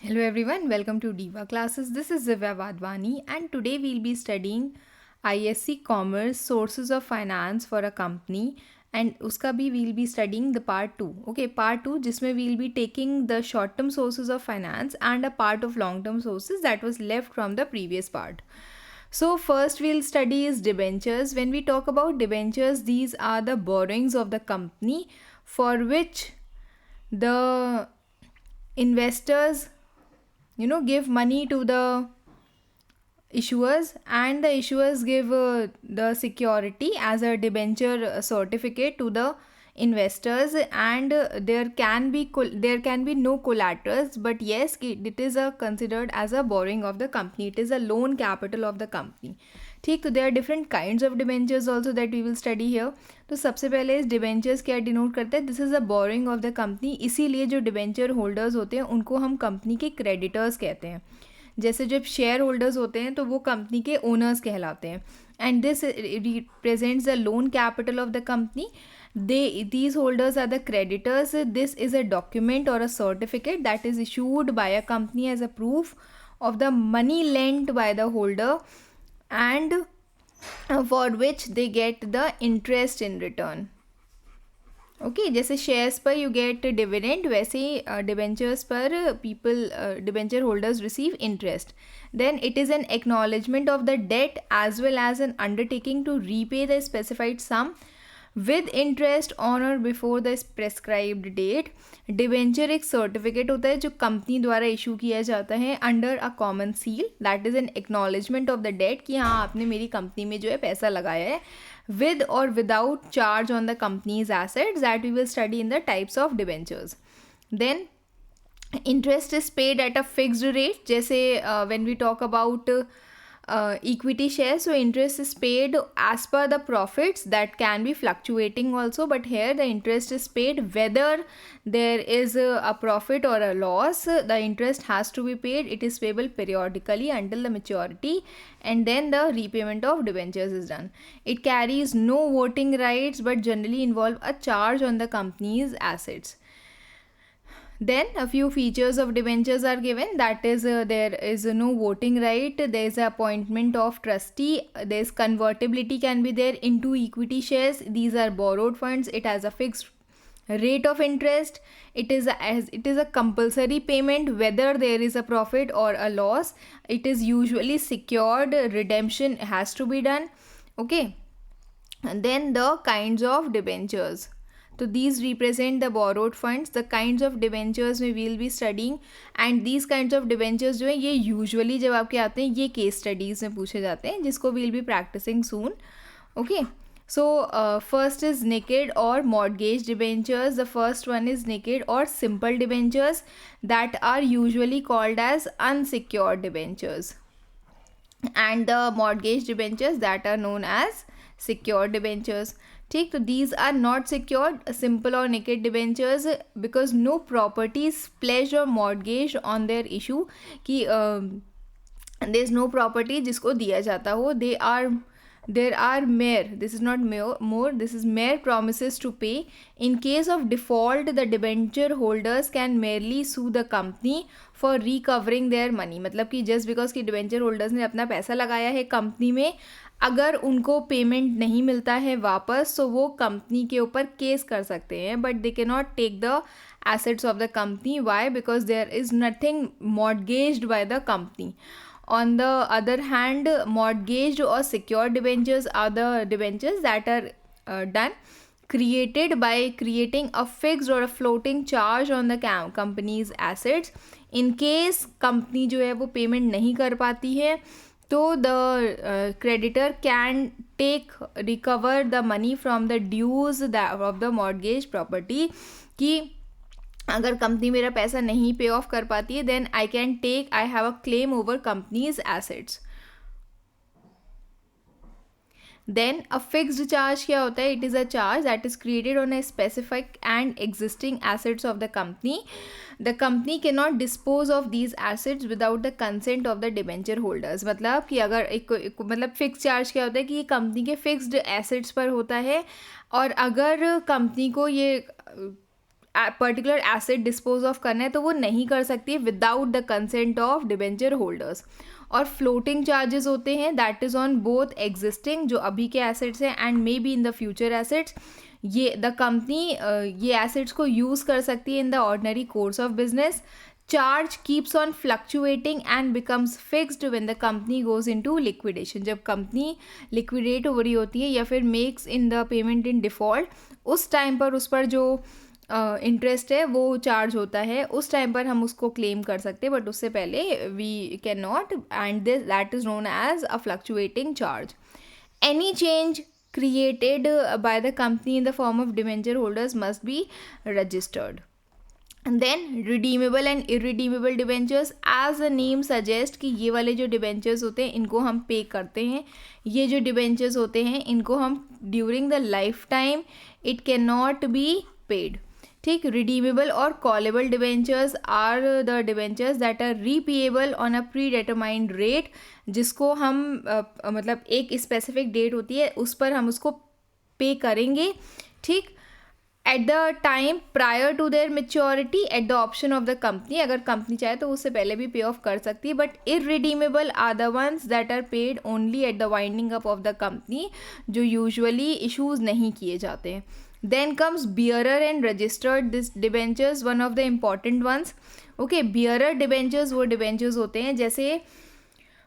Hello everyone, welcome to Diva classes. This is Zivya Vadvani and today we'll be studying ISC Commerce Sources of Finance for a Company and uska bhi we'll be studying the part 2. Okay, part 2 जिसमें we'll be taking the short term sources of finance and a part of long term sources that was left from the previous part. So first we'll study is debentures. When we talk about debentures, these are the borrowings of the company for which the investors give money to the issuers and the issuers give the security as a debenture certificate to the investors, and there can be no collaterals, but yes, it is considered as a borrowing of the company. It is a loan capital of the company. ठीक, तो there are different kinds of debentures also that we will study here. तो सबसे पहले इस debentures क्या denote करते हैं, this is a borrowing of the company. इसीलिए जो डिबेंचर होल्डर्स होते हैं उनको हम कंपनी के क्रेडिटर्स कहते हैं. जैसे जब शेयर होल्डर्स होते हैं तो वो कंपनी के ओनर्स कहलाते हैं. And this represents the loan capital of the company. These holders are the creditors. This is a document or a certificate that is issued by a company as a proof of the money lent by the holder and for which they get the interest in return. Okay, जैसे shares पर you get dividend, वैसे ही debentures पर people debenture holders receive interest. Then it is an acknowledgement of the debt as well as an undertaking to repay the specified sum with interest on or before the prescribed date. Debenture एक certificate होता है जो company द्वारा issue किया जाता है under a common seal. That is an acknowledgement of the debt कि हाँ, आपने मेरी कंपनी में जो है पैसा लगाया है, with or without charge on the company's assets, that we will study in the types of debentures. Then interest is paid at a fixed rate. जैसे when we talk about equity shares, so interest is paid as per the profits that can be fluctuating also, but here the interest is paid whether there is a profit or a loss. The interest has to be paid. It is payable periodically until the maturity, and then the repayment of debentures is done. It carries no voting rights but generally involve a charge on the company's assets. Then a few features of debentures are given, that is there is no voting right, there is appointment of trustee, there is convertibility can be there into equity shares. These are borrowed funds. It has a fixed rate of interest. It is a compulsory payment whether there is a profit or a loss. It is usually secured. Redemption has to be done. Okay, and then the kinds of debentures. तो these represent the borrowed funds. The kinds of debentures में we'll be studying, and these kinds of debentures जो है ये usually जब आपके आते हैं ये case studies में पूछे जाते हैं, जिसको we'll be practicing soon. Okay, so first is naked or mortgage debentures. The first one is naked or simple debentures that are usually called as unsecured debentures, and the mortgage debentures that are known as secured debentures. ठीक, तो these are not secured, simple or naked debentures, because no property is pledged or mortgaged on their issue. कि there is no property जिसको दिया जाता हो. There are mere, this is not more, this is mere promises to pay. In case of default, the debenture holders can merely sue the company for recovering their money. मतलब कि just because कि debenture holders ने अपना पैसा लगाया है company में, अगर उनको पेमेंट नहीं मिलता है वापस तो वो कंपनी के ऊपर केस कर सकते हैं, but they can not take the assets of the company. Why? Because there is nothing mortgaged by the company. On the other hand, mortgaged or secured debentures are the debentures that are done created by creating a fixed or a floating charge on the company's assets. In case company जो है वो payment नहीं कर पाती है तो the creditor can recover the money from the dues of the mortgage property. कि अगर कंपनी मेरा पैसा नहीं पे ऑफ कर पाती है, then I have a claim over companies assets. Then a fixed charge क्या होता है? It is a charge that is created on a specific and existing assets of the company. The company can not dispose of these assets without the consent of the debenture holders. मतलब कि अगर एक मतलब fix charge क्या होता है कि ये कंपनी के फिक्स्ड एसेट्स पर होता है, और अगर कंपनी को ये पर्टिकुलर एसेट डिस्पोज ऑफ करना है तो वो नहीं कर सकती है without the consent of debenture holders. और फ्लोटिंग चार्जेस होते हैं that is on both existing जो अभी के एसेट्स हैं and may be in the future assets. ये द कंपनी ये एसेट्स को यूज़ कर सकती है in the ordinary course of business. Charge keeps on fluctuating and becomes fixed when the company goes into liquidation. जब company liquidate हो रही होती है या फिर makes in the payment in default, उस टाइम पर उस पर जो इंटरेस्ट है वो चार्ज होता है, उस टाइम पर हम उसको क्लेम कर सकते हैं, बट उससे पहले we can not, and this that is known as a fluctuating charge. Any change created by the company in the form of debenture holders must be registered. And then redeemable and irredeemable debentures, as the name suggest कि ये वाले जो debentures होते हैं इनको हम पे करते हैं. ये जो debentures होते हैं इनको हम during the lifetime it cannot be paid. ठीक. रिडीमेबल और callable debentures are the debentures that are repayable on a predetermined rate, जिसको हम मतलब एक स्पेसिफिक डेट होती है उस पर हम उसको पे करेंगे. ठीक. At the time prior to their maturity at the option of the company. अगर कंपनी चाहे तो उससे पहले भी पे ऑफ कर सकती है. But irredeemable are the ones that are paid only at the winding up of the company, जो यूजुअली इशूज़ नहीं किए जाते हैं. Then comes bearer and registered this debentures, one of the important ones. Okay, bearer debentures वो debentures होते हैं जैसे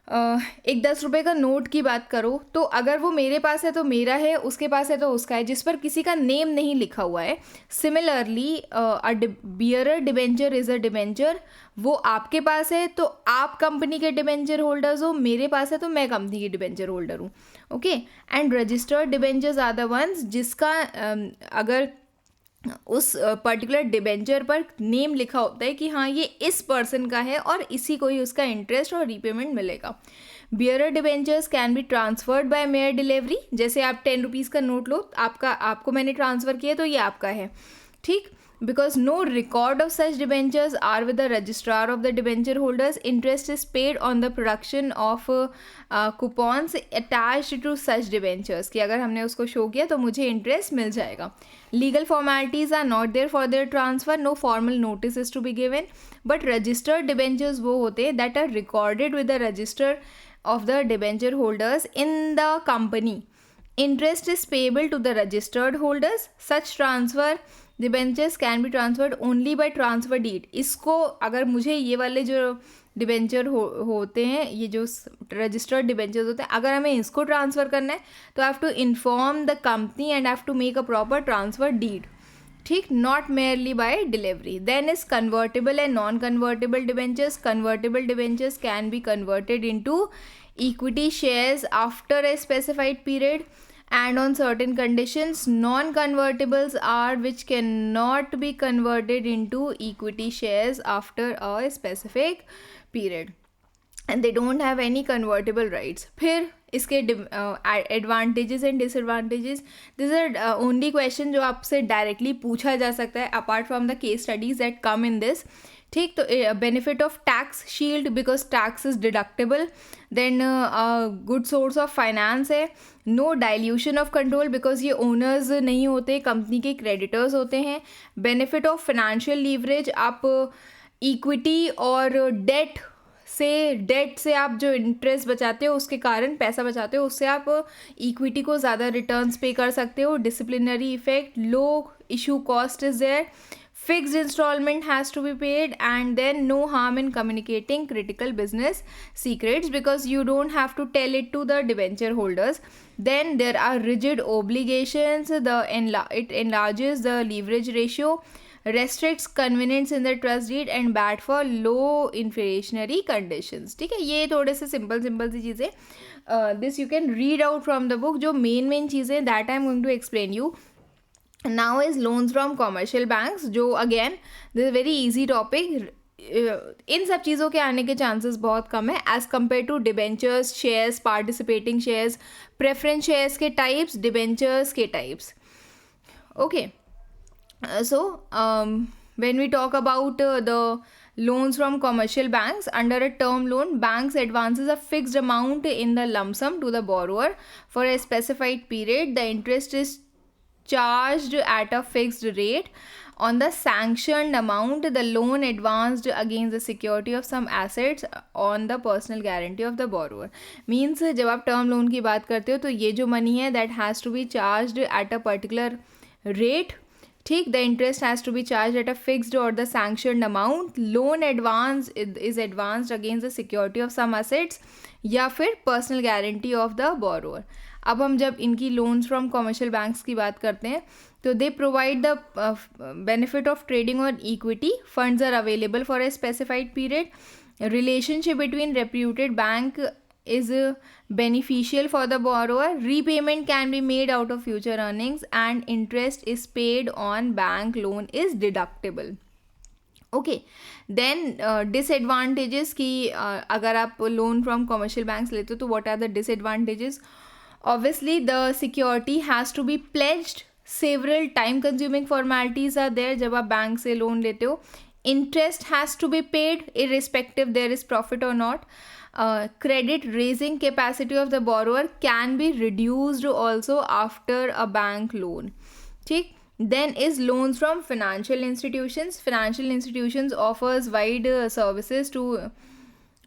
एक 10 रुपये का नोट की बात करो तो अगर वो मेरे पास है तो मेरा है, उसके पास है तो उसका है, जिस पर किसी का नेम नहीं लिखा हुआ है. Similarly a bearer debenture is a debenture. वो आपके पास है तो आप कंपनी के डिबेंचर होल्डर्स हो, मेरे पास है तो मैं कंपनी की डिबेंचर होल्डर हूँ. Okay. And registered debentures are the ones जिसका अगर उस पर्टिकुलर डिबेंचर पर नेम लिखा होता है कि हाँ ये इस पर्सन का है और इसी को ही उसका इंटरेस्ट और रीपेमेंट मिलेगा. Bearer debentures can be transferred by mayor delivery. जैसे आप 10 रुपीज़ का नोट लो, आपको मैंने ट्रांसफ़र किया तो ये आपका है. ठीक. Because no record of such debentures are with the registrar of the debenture holders, interest is paid on the production of coupons attached to such debentures. कि अगर हमने उसको शो किया तो मुझे इंटरेस्ट मिल जाएगा. Legal formalities are not there for their transfer, no formal notice is to be given, but registered debentures वो होते हैं that are recorded with the register of the debenture holders in the company. Interest is payable to the registered holders. Such transfer debentures can be transferred only by transfer deed. इसको अगर मुझे ये वाले जो debenture होते हैं, ये जो रजिस्टर्ड डिबेंचर्स होते हैं, अगर हमें इसको ट्रांसफ़र करना है तो I have to inform the company and have to make a proper transfer deed. ठीक. Not merely by delivery. Then is convertible and non convertible debentures. Convertible debentures can be converted into equity shares after a specified period and on certain conditions. Non-convertibles are which cannot be converted into equity shares after a specific period and they don't have any convertible rights. फिर इसके advantages and disadvantages, these are only question जो आपसे directly पूछा जा सकता है apart from the case studies that come in this. ठीक. तो benefit of tax shield because tax is deductible. Then good source of finance है. No dilution of control because ये ओनर्स नहीं होते, कंपनी के क्रेडिटर्स होते हैं. बेनिफिट ऑफ फाइनेंशियल लीवरेज, आप इक्विटी और डेट से आप जो इंटरेस्ट बचाते हो उसके कारण पैसा बचाते हो, उससे आप इक्विटी को ज़्यादा रिटर्न्स पे कर सकते हो. Disciplinary effect, low issue cost is there. Fixed installment has to be paid, and then no harm in communicating critical business secrets because you don't have to tell it to the debenture holders. Then there are rigid obligations. It enlarges the leverage ratio, restricts convenience in the trust deed, and bad for low inflationary conditions. ठीक है. ये थोड़े से simple सी चीज़ें. This you can read out from the book. जो main चीज़ें that I am going to explain you. Now is loans from commercial banks, जो again this is a very easy topic. इन सब चीज़ों के आने के चांसेस बहुत कम है as compare to debentures, shares, participating shares, preference shares के टाइप्स, डिबेंचर्स के types. Okay. So when we talk about the loans from commercial banks, under a term loan, banks advances a fixed amount in the lump sum to the borrower for a specified period. The interest is charged at a fixed rate on the sanctioned amount, the loan advanced against the security of some assets on the personal guarantee of the borrower. Means जब आप term loan की बात करते हो तो ये जो money है that has to be charged at a particular rate, ठीक, the interest has to be charged at a fixed or the sanctioned amount. Loan advance is advanced against the security of some assets या फिर personal guarantee of the borrower. अब हम जब इनकी loans from commercial banks की बात करते हैं तो they provide the benefit of trading on equity, funds are available for a specified period, relationship between reputed bank is beneficial for the borrower, repayment can be made out of future earnings, and interest is paid on bank loan is deductible. Okay then disadvantages की अगर आप loan from commercial banks लेते हो तो what are the disadvantages? Obviously the security has to be pledged, several time consuming formalities are there जब आप bank से loan लेते हो, interest has to be paid irrespective there is profit और not, credit raising capacity of the borrower can be reduced also after a bank loan, ठीक. Then is loans from financial institutions. Financial institutions offers wide services to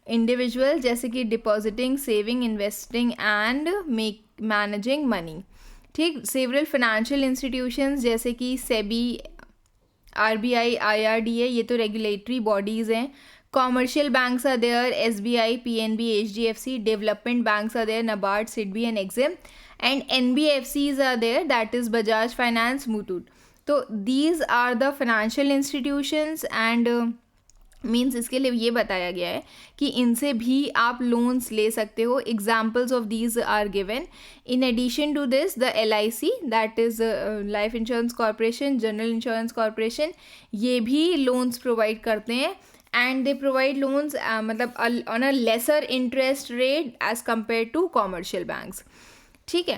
individuals जैसे कि depositing, saving, investing and managing money, ठीक. Several financial institutions जैसे कि SEBI, RBI, IRDA, ये तो regulatory bodies हैं. Commercial banks are there, SBI, PNB, HDFC. Development banks are there, NABARD, SIDBI and EXIM. And NBFCs are there, that is Bajaj Finance, Muthoot. तो these are the financial institutions and means इसके लिए ये बताया गया है कि इनसे भी आप लोन्स ले सकते हो. Examples of these are given. In addition to this the LIC, that is life insurance corporation, general insurance corporation, ये भी लोन्स प्रोवाइड करते हैं. एंड दे प्रोवाइड लोन्स मतलब on a lesser interest rate as compare to commercial banks, ठीक है.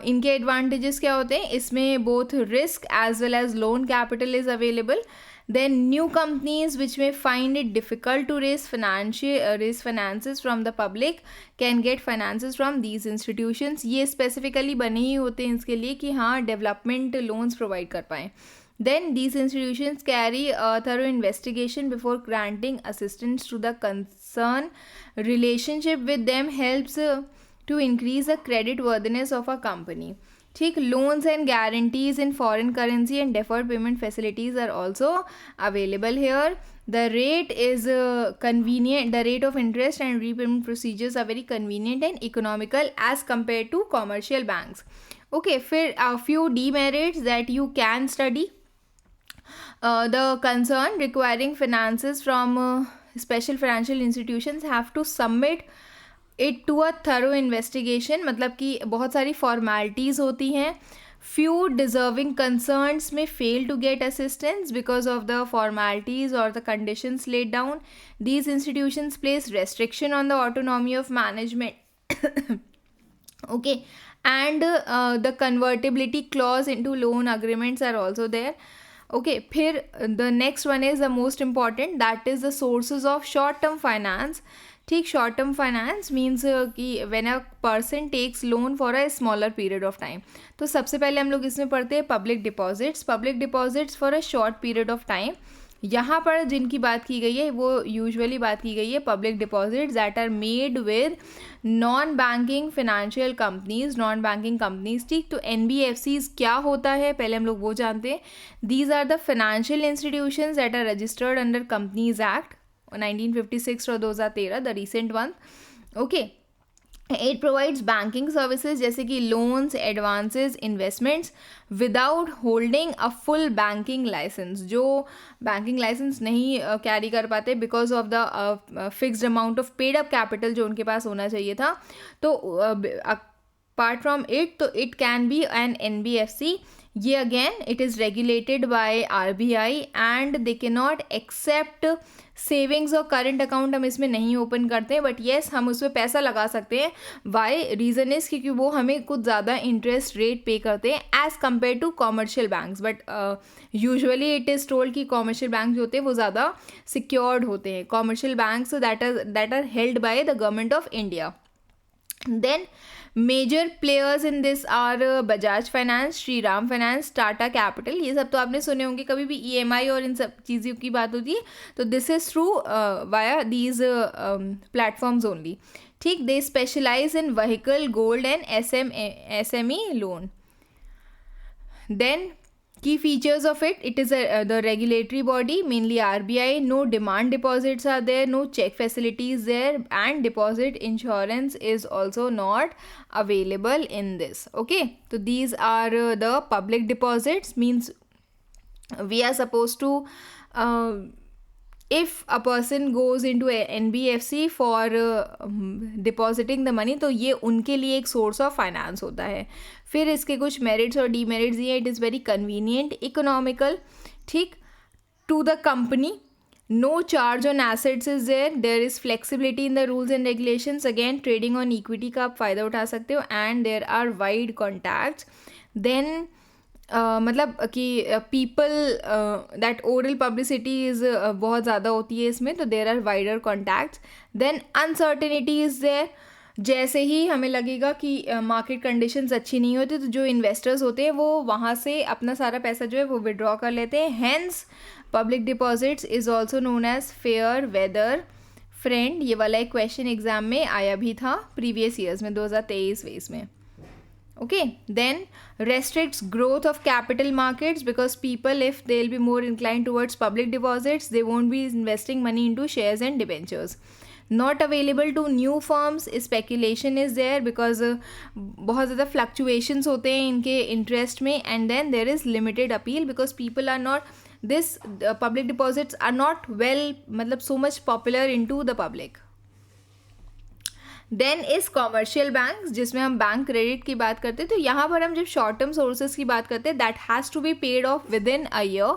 इनके advantages क्या होते हैं? इसमें both risk as well as loan capital is available. Then new companies which may find it difficult to raise finances from the public can get finances from these institutions. ये specifically बने ही होते हैं इसके लिए कि हाँ development loans provide कर पाएँ. Then these institutions carry a thorough investigation before granting assistance to the concern. Relationship with them helps to increase the credit worthiness of a company, ठीक. Loans and guarantees in foreign currency and deferred payment facilities are also available here. The rate is convenient, the rate of interest and repayment procedures are very convenient and economical as compare to commercial banks. Okay, फिर few demerits that you can study. The concern requiring finances from special financial institutions have to submit it to a thorough investigation, मतलब कि बहुत सारी formalities होती हैं. Few deserving concerns में fail to get assistance because of the formalities और the conditions laid down. These institutions place restriction on the autonomy of management, okay, and the convertibility clause into loan agreements are also there. Okay, फिर the next one is the most important, that is the sources of short term finance, ठीक. Short term finance means कि when a person takes loan for a smaller period of time. तो सबसे पहले हम लोग इसमें पढ़ते हैं public deposits for a short period of time. यहाँ पर जिनकी बात की गई है वो यूजुअली बात की गई है public deposits that are made with non banking financial companies, non banking companies, ठीक. तो NBFCs क्या होता है पहले हम लोग वो जानते हैं. These are the financial institutions that are registered under companies act 1956 और 2013, the recent one. Okay, it provides banking services जैसे कि loans, advances, investments without holding a full banking license. जो बैंकिंग लाइसेंस नहीं कैरी कर पाते because of the fixed amount of paid up capital जो उनके पास होना चाहिए था. तो अपार्ट फ्रॉम इट, तो it can be an NBFC. ये again it is regulated by RBI and they के नॉट एक्सेप्ट सेविंग्स और करंट अकाउंट हम इसमें नहीं ओपन करते हैं, बट येस हम उसमें पैसा लगा सकते हैं. वाई? रीज़न इज़ क्योंकि वो हमें कुछ ज़्यादा इंटरेस्ट रेट पे करते हैं as compare to commercial banks. But usually it is told कि कॉमर्शियल बैंक जो होते हैं वो ज़्यादा सिक्योर्ड होते हैं. Commercial banks that are held by the government of India. Then major players in this are Bajaj finance, Shri Ram finance, Tata capital. ये सब तो आपने सुने होंगे. कभी भी EMI और इन सब चीज़ों की बात होती है तो this is through via these platforms only. ठीक. They specialise in vehicle, gold and SME loan. Then key features of it, it is the regulatory body, mainly RBI. No demand deposits are there, no check facilities there, and deposit insurance is also not available in this. Okay, so these are the public deposits. Means we are supposed to if a person goes into a NBFC for depositing the money, तो ये उनके लिए एक source of finance होता है. फिर इसके कुछ मेरिट्स और डीमेरिट्स ये. It is very convenient, economical. ठीक. To the company, no charge on assets is there is flexibility in the rules and regulations. Again, trading on equity का आप फ़ायदा उठा सकते हो, and there are wide contacts. Then मतलब कि people that oral publicity is बहुत ज़्यादा होती है इसमें, तो there are wider contacts. Then uncertainty is there. जैसे ही हमें लगेगा कि मार्केट कंडीशंस अच्छी नहीं होती तो जो इन्वेस्टर्स होते हैं वो वहाँ से अपना सारा पैसा जो है वो विड्रॉ कर लेते हैं. Hence public deposits is also known as fair weather friend. ये वाला एक क्वेश्चन एग्जाम में आया भी था प्रीवियस ईयर्स में, 2023-24 में. Okay, then restricts growth of capital markets because people, if they'll be more inclined towards public deposits, they won't be investing money into shares and debentures. Not available to new firms, speculation is there because बहुत ज़्यादा fluctuations होते हैं इनके interest में. And then there is limited appeal because people are not, this public deposits are not well, मतलब so much popular into the public. Then is commercial banks, जिसमें हम bank credit की बात करते हैं. तो यहाँ पर हम जब शॉर्ट टर्म सोर्सेज की बात करते हैं, that has to be paid off within a year.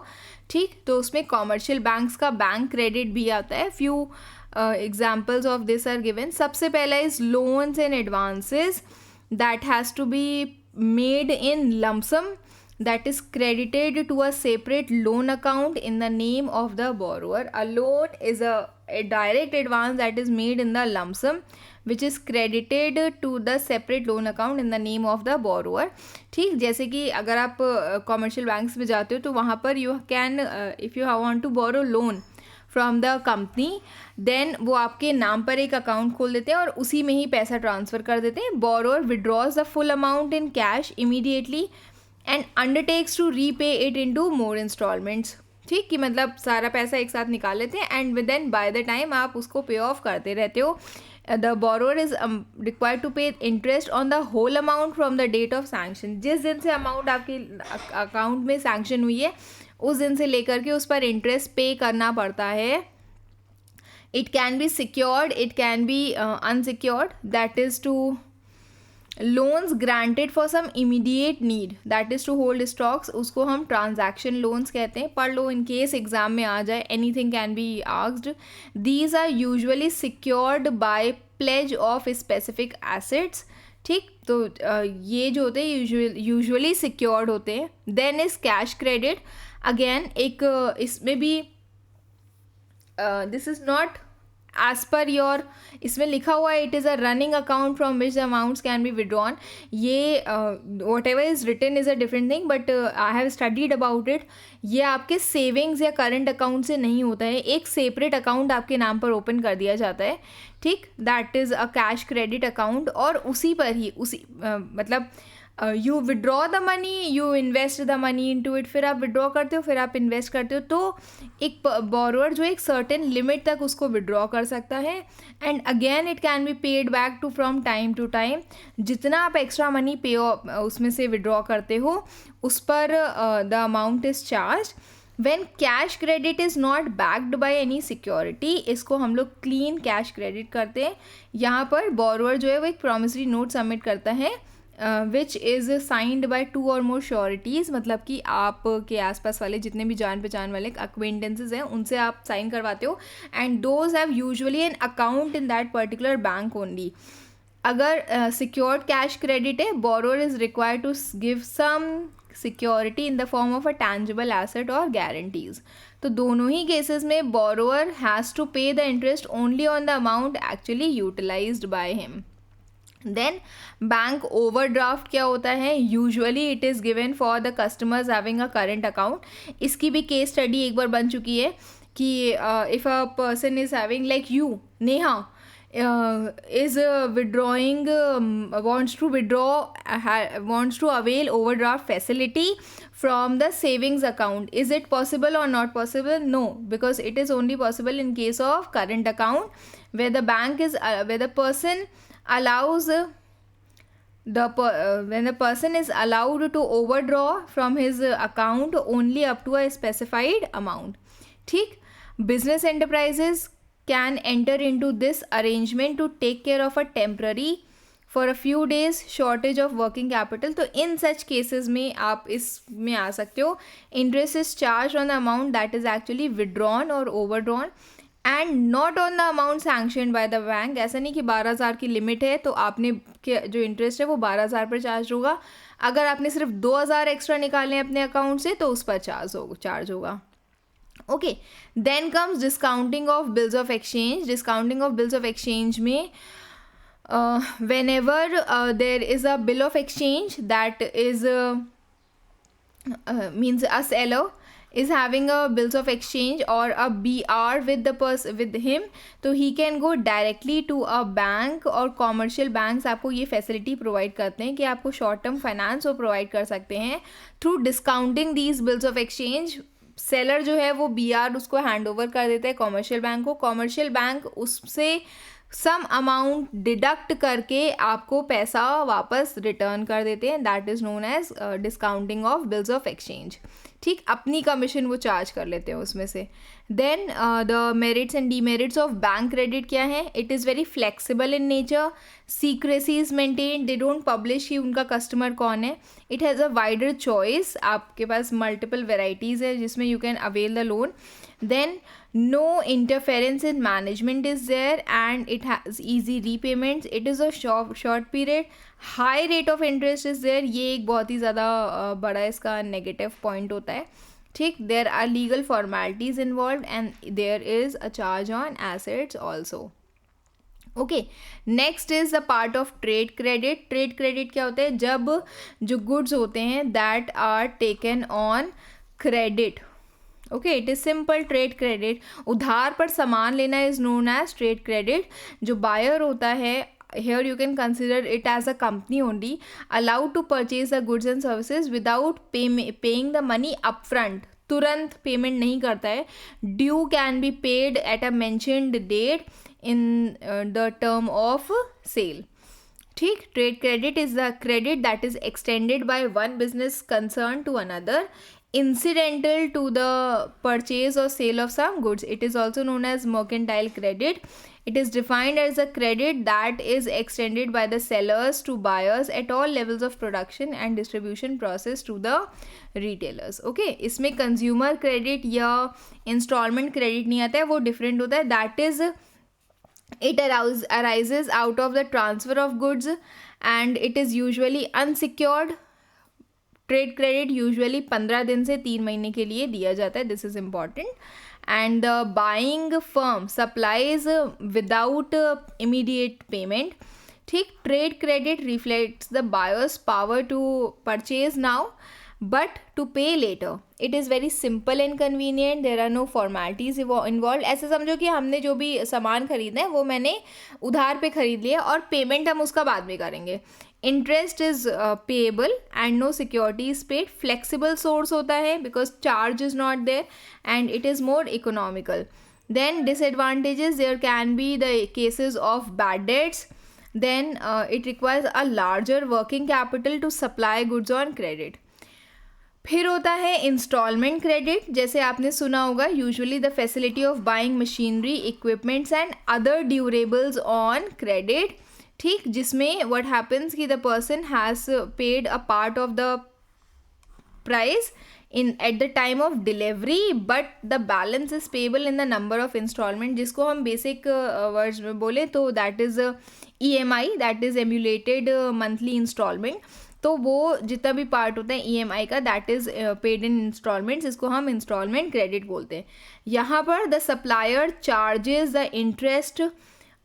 ठीक. तो उसमें कॉमर्शियल बैंक्स का बैंक क्रेडिट भी आता है. Few examples of this are given. सबसे पहला is loans and advances that has to be made in lump sum, that is credited to a separate loan account in the name of the borrower. A loan is a direct advance that is made in the lump sum which is credited to the separate loan account in the name of the borrower. ठीक. जैसे कि अगर आप commercial banks में जाते हो तो वहाँ पर you can if you want to borrow loan from the company, then वो आपके नाम पर एक अकाउंट खोल देते हैं और उसी में ही पैसा ट्रांसफ़र कर देते हैं. Borrower withdraws the full amount in cash immediately and undertakes to repay it into more instalments. ठीक. कि मतलब सारा पैसा एक साथ निकाल लेते हैं and then by the time आप उसको पे ऑफ करते रहते हो. The borrower is required to pay interest on the whole amount from the date of sanction. जिस दिन से अमाउंट आपके अकाउंट में सैंक्शन हुई है उस दिन से लेकर के उस पर इंटरेस्ट पे करना पड़ता है. It can be secured, it can be unsecured. That is to loans granted for some immediate need, that is to hold stocks. उसको हम ट्रांजैक्शन लोन्स कहते हैं. पढ़ लो इन केस एग्जाम में आ जाए, anything can be asked. These are usually secured by pledge of specific assets. ठीक. तो ये जो होते हैं यूजुअली सिक्योर्ड होते हैं. Then is cash credit. Again एक इसमें भी this is not as per your, इसमें लिखा हुआ है it is a running account from which amounts can be withdrawn. ये whatever is written is a different thing, but I have studied about it. ये आपके savings या current account से नहीं होता है, एक सेपरेट अकाउंट आपके नाम पर ओपन कर दिया जाता है. ठीक. That is a cash credit account. और उसी पर ही मतलब you withdraw the money, you invest the money into it. फिर आप विड्रॉ करते हो, फिर आप इन्वेस्ट करते हो. तो एक बोरोअर जो एक सर्टेन लिमिट तक उसको विड्रॉ कर सकता है. And again it can be paid back to from time to time. जितना आप एक्स्ट्रा मनी पे उसमें से विड्रॉ करते हो उस पर the amount is charge. When cash credit is not backed by any security, इसको हम लोग क्लीन कैश क्रेडिट करते हैं. यहाँ पर बोरोअर जो है वो एक प्रॉमिसरी नोट सबमिट करता है विच इज़ साइंड बाय 2 और मोर श्योरिटीज़. मतलब कि आप के आसपास वाले जितने भी जान पहचान वाले अक्वेंटेंसेज हैं उनसे आप साइन करवाते हो. And those have usually an account in that particular bank only. अगर सिक्योर्ड कैश क्रेडिट है, borrower is required to give some security in the form of a tangible asset और गारंटीज. तो दोनों ही केसेस में borrower has to pay the interest only on the amount actually utilised by him. Then bank overdraft क्या होता है, usually it is given for the customers having a current account. इसकी भी केस स्टडी एक बार बन चुकी है कि if a person is having like you Neha is withdrawing wants to avail overdraft facility from the savings account. Is it possible or not possible? No, because it is only possible in case of current account, where the bank is where the person allows when the person is allowed to overdraw from his account only up to a specified amount. ठीक, business enterprises can enter into this arrangement to take care of a temporary for a few days shortage of working capital. तो in such cases में आप इसमें आ सकते हो, interest is charged on the amount that is actually withdrawn or overdrawn and not on the amount sanctioned by the bank. ऐसा नहीं कि 12,000 की लिमिट है तो आपने जो इंटरेस्ट है वो 12,000 पर चार्ज होगा, अगर आपने सिर्फ 2,000 एक्स्ट्रा निकाले अपने अकाउंट से तो उस पर चार्ज होगा. Okay, then comes discounting of bills of exchange. Discounting of bills of exchange में whenever there is a bill of exchange that is means a seller is having a bills of exchange or a BR with him, तो he can go directly to a bank, और commercial banks आपको ये facility provide करते हैं कि आपको short term finance वो provide कर सकते हैं through discounting these bills of exchange. Seller जो है वो BR उसको हैंड ओवर कर देता है कॉमर्शियल बैंक को, कॉमर्शियल बैंक उससे सम अमाउंट डिडक्ट करके आपको पैसा वापस रिटर्न कर देते हैं. That is known as discounting of bills of exchange. ठीक, अपनी कमीशन वो चार्ज कर लेते हैं उसमें से. Then the merits and demerits of bank credit क्या है, it is very flexible in nature, secrecy is maintain, they don't publish कि उनका कस्टमर कौन है. It has a wider choice, आपके पास मल्टीपल वेराइटीज़ है जिसमें you can avail the loan. Then no interference in management is there and it has easy repayments. It is a short period. High rate of interest is there. ये एक बहुत ही ज़्यादा बड़ा इसका नेगेटिव पॉइंट होता है. ठीक, there are legal formalities involved and there is a charge on assets also. Okay, next is the part of trade credit. Trade credit क्या होता है, जब जो गुड्स होते हैं that are taken on credit. Okay, it is simple trade credit. उधार पर सामान लेना is known as trade credit. जो बायर होता है, here you can consider it as a company only, allowed to purchase the goods and services without paying the money upfront. तुरंत payment नहीं करता है. Due can be paid at a mentioned date in the term of sale. ठीक, trade credit is the credit that is extended by one business concern to another incidental to the purchase or sale of some goods. It is also known as mercantile credit. It is defined as a credit that is extended by the sellers to buyers at all levels of production and distribution process to the retailers. Okay, इसमें consumer credit या installment credit नहीं आता है, वो different होता है. That is it arises out of the transfer of goods and it is usually unsecured. Trade credit usually 15 दिन से 3 महीने के लिए दिया जाता है. This is important. And the buying firm supplies without immediate payment. ठीक, trade credit reflects the buyer's power to purchase now but to pay later. It is very simple and convenient. There are no formalities involve. ऐसे समझो कि हमने जो भी सामान खरीदना है वो मैंने उधार पे खरीद लिया और पेमेंट हम उसका बाद में करेंगे. Interest is payable and no security is paid. Flexible source होता है because charge is not there and it is more economical. Then disadvantages, there can be the cases of bad debts. Then it requires a larger working capital to supply goods on credit. फिर होता है instalment credit. जैसे आपने सुना होगा, usually the facility of buying machinery, equipments and other durables on credit. ठीक, जिसमें what happens कि the person has paid a part of the price in at the time of delivery but the balance is payable in the number of instalment. जिसको हम basic words में बोले तो that is EMI, that is emulated monthly instalment. तो वो जितना भी part होता है EMI का that is paid in instalments, इसको हम इंस्टॉलमेंट क्रेडिट बोलते हैं. यहाँ पर the supplier charges the interest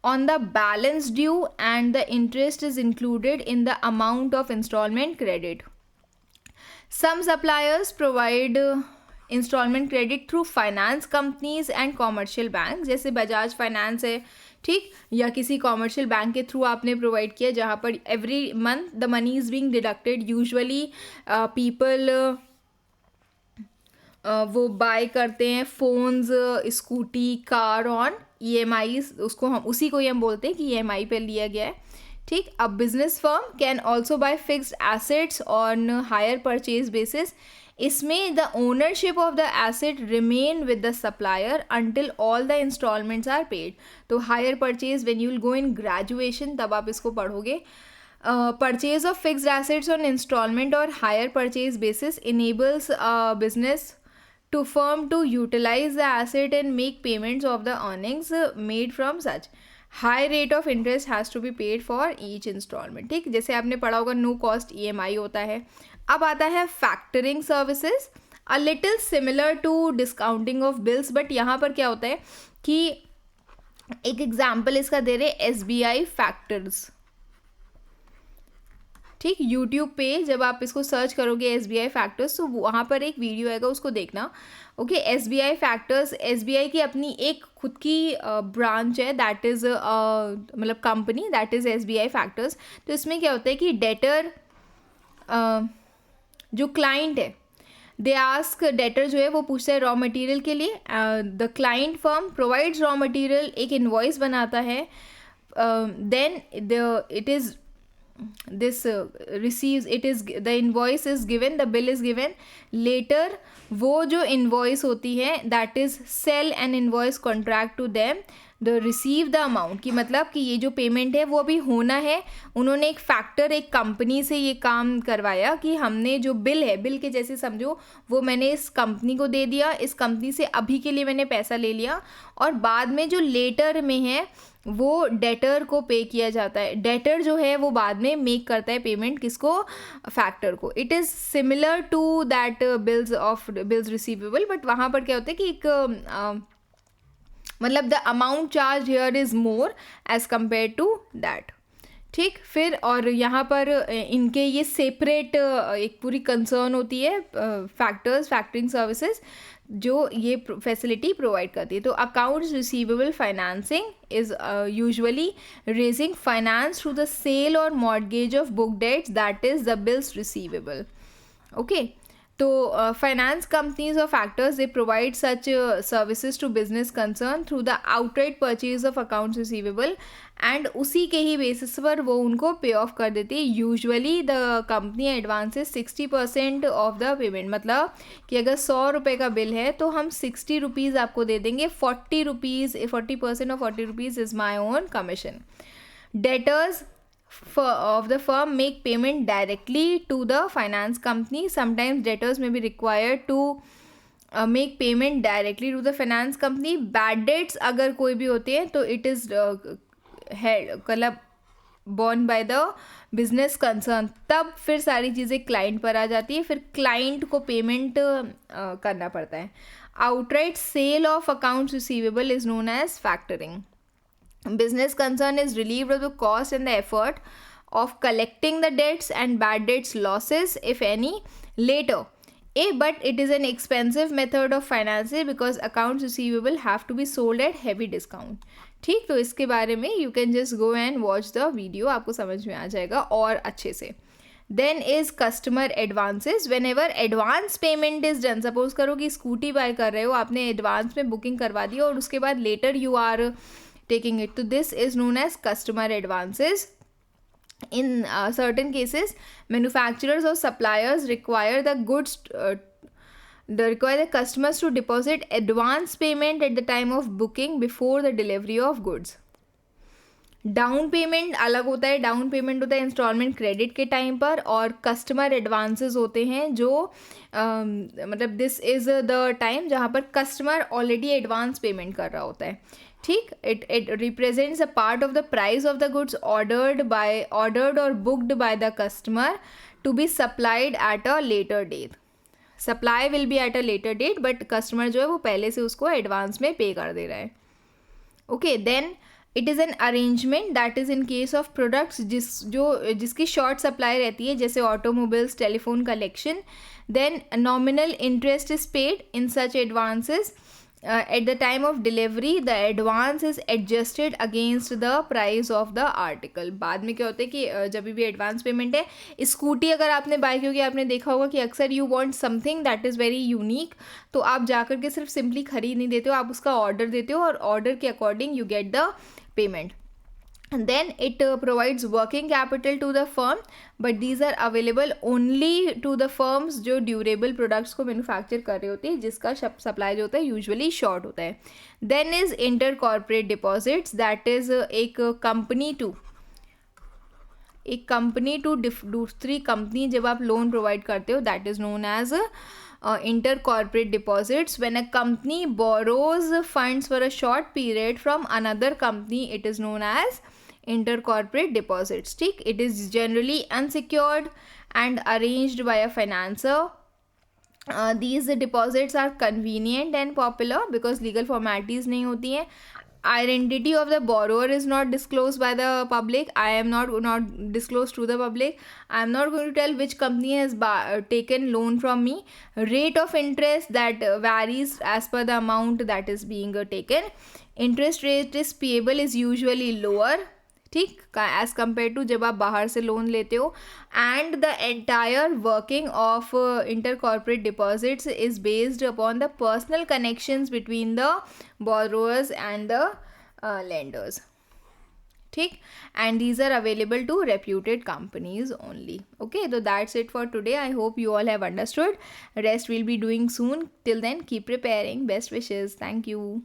on the balance due and the interest is included in the amount of installment credit. Some suppliers provide installment credit through finance companies and commercial banks, जैसे Bajaj finance है, ठीक, या किसी commercial bank के through आपने provide किया जहाँ पर every month the money is being deducted. Usually people वो बाय करते हैं phones, scooty, car on EMI, उसको हम उसी को ही हम बोलते हैं कि EMI पे लिया गया है, ठीक. A business firm can also buy fixed assets on hire purchase basis. इसमें the ownership of the asset remain with the supplier until all the instalments are paid. तो hire purchase when you will go in graduation तब आप इसको पढ़ोगे. Purchase of fixed assets on installment or hire purchase basis enables a business to firm to utilize the asset and make payments of the earnings made from such. High rate of interest has to be paid for each installment. ठीक, जैसे आपने पढ़ा होगा no cost EMI होता है. अब आता है factoring services, a little similar to discounting of bills, but यहाँ पर क्या होता है कि एक एग्जाम्पल इसका दे रहे SBI फैक्टर्स, ठीक. यूट्यूब पे जब आप इसको सर्च करोगे SBI फैक्टर्स तो वहाँ पर एक वीडियो आएगा, उसको देखना. ओके, SBI फैक्टर्स, SBI की अपनी एक खुद की ब्रांच है, दैट इज़ मतलब company, that is SBI factors. तो इसमें क्या होता है कि डेटर जो क्लाइंट है, दे आस्क, डेटर जो है वो पूछता है रॉ मटेरियल के लिए, the client firm provides raw material, एक इन्वॉइस बनाता है, then it is this receives, it is the invoice is given, the bill is given. Later वो जो invoice होती है that is sell an invoice contract to them, the receive the amount, कि मतलब कि ये जो पेमेंट है वो अभी होना है. उन्होंने एक फैक्टर, एक कंपनी से ये काम करवाया कि हमने जो बिल है, बिल के जैसे समझो, वो मैंने इस कंपनी को दे दिया, इस कंपनी से अभी के लिए मैंने पैसा ले लिया, और बाद में जो लेटर में है वो डेटर को पे किया जाता है. डेटर जो है वो बाद में मेक करता है पेमेंट, किसको, फैक्टर को. It is similar to that bills receivable, but वहाँ पर क्या होता है कि एक मतलब the amount charge here is more as compare to that, ठीक. फिर और यहाँ पर इनके ये सेपरेट एक पूरी कंसर्न होती है फैक्टरिंग सर्विसेज जो ये फैसिलिटी प्रोवाइड करती है. तो accounts receivable financing is usually raising finance through the sale और mortgage of book debts, that is the bills receivable. Okay, तो finance companies or factors, they provide such services to business concern through the outright purchase of accounts receivable, and उसी के ही basis पर वो उनको पे of कर देती है. Usually the company advances 60% of the payment, मतलब कि अगर 100 रुपये का बिल है तो हम 60 रुपीज़ आपको दे देंगे, 40 rupees, 40% of 40 rupees is my own commission. Debtors of the firm make payment directly to the finance company. Sometimes debtors may be required to make payment directly to the finance company. Bad debts अगर कोई भी होते हैं तो it is मतलब borne by the business concern. तब फिर सारी चीज़ें क्लाइंट पर आ जाती है, फिर क्लाइंट को पेमेंट करना पड़ता है. Outright sale of accounts receivable is known as factoring. Business concern is relieved of the cost and the effort of collecting the debts and bad debts losses, if any, later. But it is an expensive method of financing because accounts receivable have to be sold at heavy discount. ठीक, तो इसके बारे में you can just go and watch the video, आपको समझ में आ जाएगा और अच्छे से. Then is customer advances. Whenever advance payment is done, suppose करो कि स्कूटी बाय कर रहे हो, आपने एडवांस में बुकिंग करवा दी और उसके बाद later you are taking it, so this is known as customer advances. In certain cases, manufacturers or suppliers require the goods require the customers to deposit advance payment at the time of booking before the delivery of goods. Down payment अलग होता है, down payment होता है instalment credit के time पर, और customer advances होते हैं जो मतलब दिस इज़ द टाइम जहाँ पर कस्टमर ऑलरेडी एडवांस पेमेंट कर रहा होता है. ठीक, it represents a part of the price of the goods ordered or booked by the customer to be supplied at a later date. Supply will be at a later date, but customer जो है वो पहले से उसको advance में पे कर दे रहा है. Okay, then it is an arrangement that is in case of products जिसकी शॉर्ट सप्लाई रहती है, जैसे automobiles, telephone collection. Then nominal interest is paid in such advances. At the time of delivery the advance is adjusted against the price of the article. बाद में क्या होता है कि जब भी एडवांस पेमेंट है, स्कूटी अगर आपने बाय की होगी, आपने देखा होगा कि अक्सर you want something that is very unique, तो आप जाकर के सिर्फ सिंपली खरीद नहीं देते हो, आप उसका ऑर्डर देते हो और ऑर्डर के according you get the payment. And then it provides working capital to the firm, but these are available only to the firms जो durable products को manufacture कर रहे होते हैं, जिसका supply जो होता है usually short होता है. Then is intercorporate deposits, that is एक कंपनी टू दूसरी कंपनी जब आप लोन प्रोवाइड करते हो, that is known as intercorporate deposits. When a company borrows funds for a short period from another company, it is known as intercorporate deposits. ठीक, it is generally unsecured and arranged by a financier. These deposits are convenient and popular because legal formalities नहीं होती हैं. Identity of the borrower is not disclosed by the public. I am not disclosed to the public. I am not going to tell which company has taken loan from me. Rate of interest that varies as per the amount that is being taken. Interest rate is payable is usually lower, ठीक, as compare to जब आप बाहर से loan लेते हो. And the entire working of inter corporate deposits is based upon the personal connections between the borrowers and the lenders. ठीक, and these are available to reputed companies only. Okay, तो that's it for today. I hope you all have understood. Rest will be doing soon. Till then keep preparing. Best wishes. Thank you.